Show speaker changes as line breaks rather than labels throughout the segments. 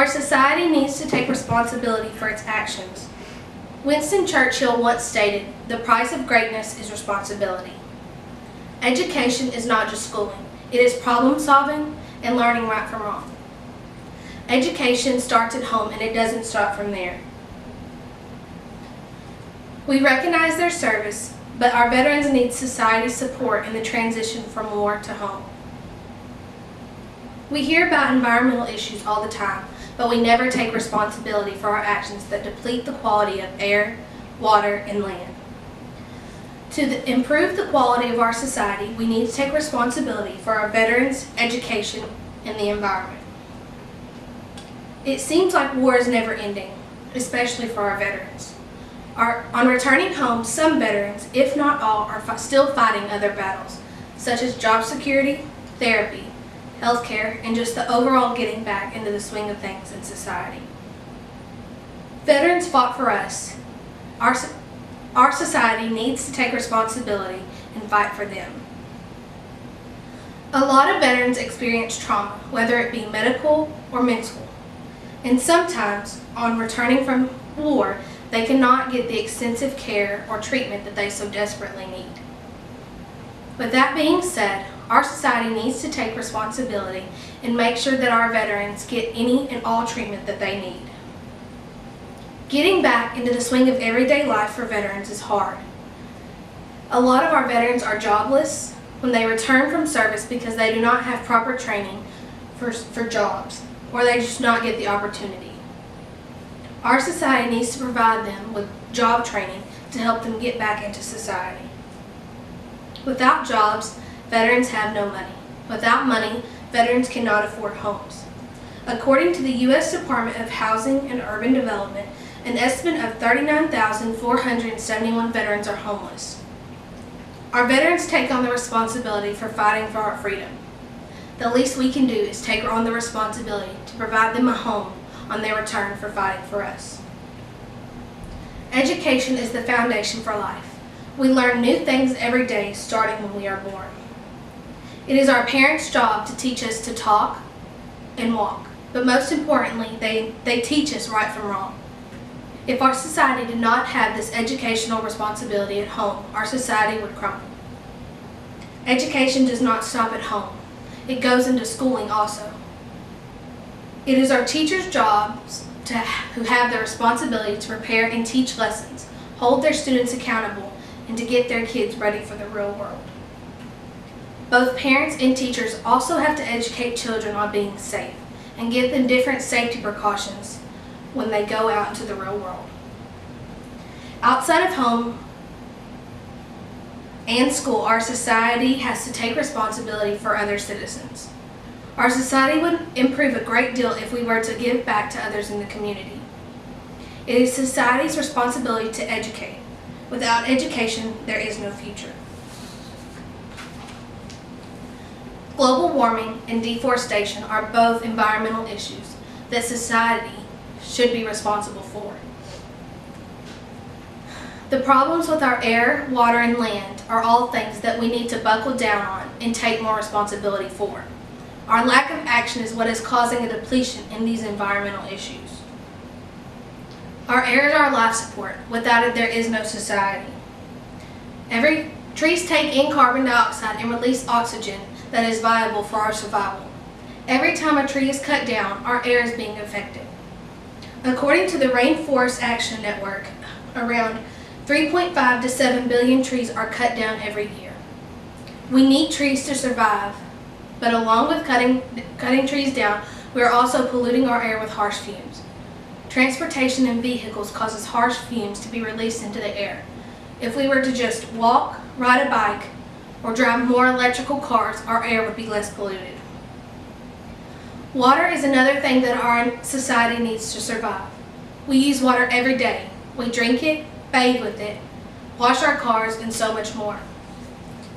Our society needs to take responsibility for its actions. Winston Churchill once stated, "The price of greatness is responsibility." Education is not just schooling. It is problem solving and learning right from wrong. Education starts at home and it doesn't stop from there. We recognize their service, but our veterans need society's support in the transition from war to home. We hear about environmental issues all the time, but we never take responsibility for our actions that deplete the quality of air, water, and land. To improve the quality of our society, we need to take responsibility for our veterans, education, and the environment. It seems like war is never ending, especially for our veterans. On returning home, some veterans, if not all, are still fighting other battles, such as job security, therapy, healthcare, and just the overall getting back into the swing of things in society. Veterans fought for us. Our society needs to take responsibility and fight for them. A lot of veterans experience trauma, whether it be medical or mental. And sometimes, on returning from war, they cannot get the extensive care or treatment that they so desperately need. With that being said, our society needs to take responsibility and make sure that our veterans get any and all treatment that they need. Getting back into the swing of everyday life for veterans is hard. A lot of our veterans are jobless when they return from service because they do not have proper training for jobs, or they just not get the opportunity. Our society needs to provide them with job training to help them get back into society. Without jobs, veterans have no money. Without money, veterans cannot afford homes. According to the U.S. Department of Housing and Urban Development, an estimate of 39,471 veterans are homeless. Our veterans take on the responsibility for fighting for our freedom. The least we can do is take on the responsibility to provide them a home on their return for fighting for us. Education is the foundation for life. We learn new things every day starting when we are born. It is our parents' job to teach us to talk and walk, but most importantly, they teach us right from wrong. If our society did not have this educational responsibility at home, our society would crumble. Education does not stop at home. It goes into schooling also. It is our teachers' jobs who have the responsibility to prepare and teach lessons, hold their students accountable, and to get their kids ready for the real world. Both parents and teachers also have to educate children on being safe and give them different safety precautions when they go out into the real world. Outside of home and school, our society has to take responsibility for other citizens. Our society would improve a great deal if we were to give back to others in the community. It is society's responsibility to educate. Without education, there is no future. Global warming and deforestation are both environmental issues that society should be responsible for. The problems with our air, water, and land are all things that we need to buckle down on and take more responsibility for. Our lack of action is what is causing a depletion in these environmental issues. Our air is our life support. Without it, there is no society. Trees take in carbon dioxide and release oxygen that is viable for our survival. Every time a tree is cut down, our air is being affected. According to the Rainforest Action Network, around 3.5 to 7 billion trees are cut down every year. We need trees to survive, but along with cutting trees down, we are also polluting our air with harsh fumes. Transportation and vehicles causes harsh fumes to be released into the air. If we were to just walk, ride a bike, or drive more electrical cars, our air would be less polluted. Water is another thing that our society needs to survive. We use water every day. We drink it, bathe with it, wash our cars, and so much more.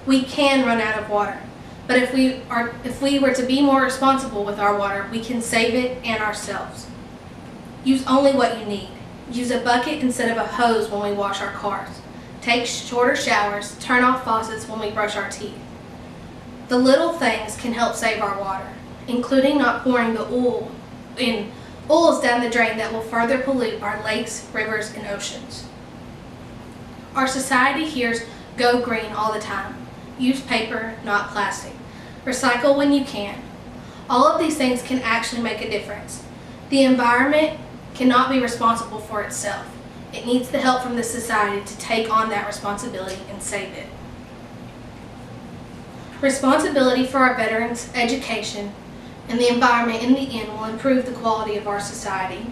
We can run out of water, but if we were to be more responsible with our water, we can save it and ourselves. Use only what you need. Use a bucket instead of a hose when we wash our cars. Take shorter showers, turn off faucets when we brush our teeth. The little things can help save our water, including not pouring the oil in oils down the drain that will further pollute our lakes, rivers, and oceans. Our society hears "go green" all the time. Use paper, not plastic. Recycle when you can. All of these things can actually make a difference. The environment cannot be responsible for itself. It needs the help from the society to take on that responsibility and save it. Responsibility for our veterans' education and the environment in the end will improve the quality of our society.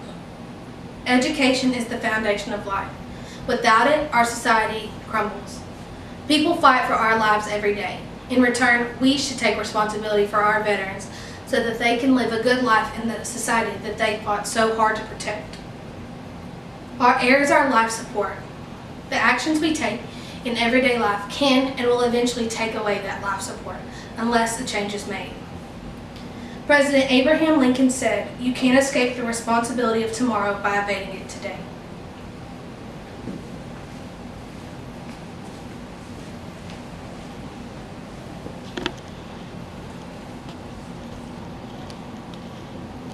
Education is the foundation of life. Without it, our society crumbles. People fight for our lives every day. In return, we should take responsibility for our veterans so that they can live a good life in the society that they fought so hard to protect. Our air is our life support. The actions we take in everyday life can and will eventually take away that life support unless a change is made. President Abraham Lincoln said, "You can't escape the responsibility of tomorrow by evading it today."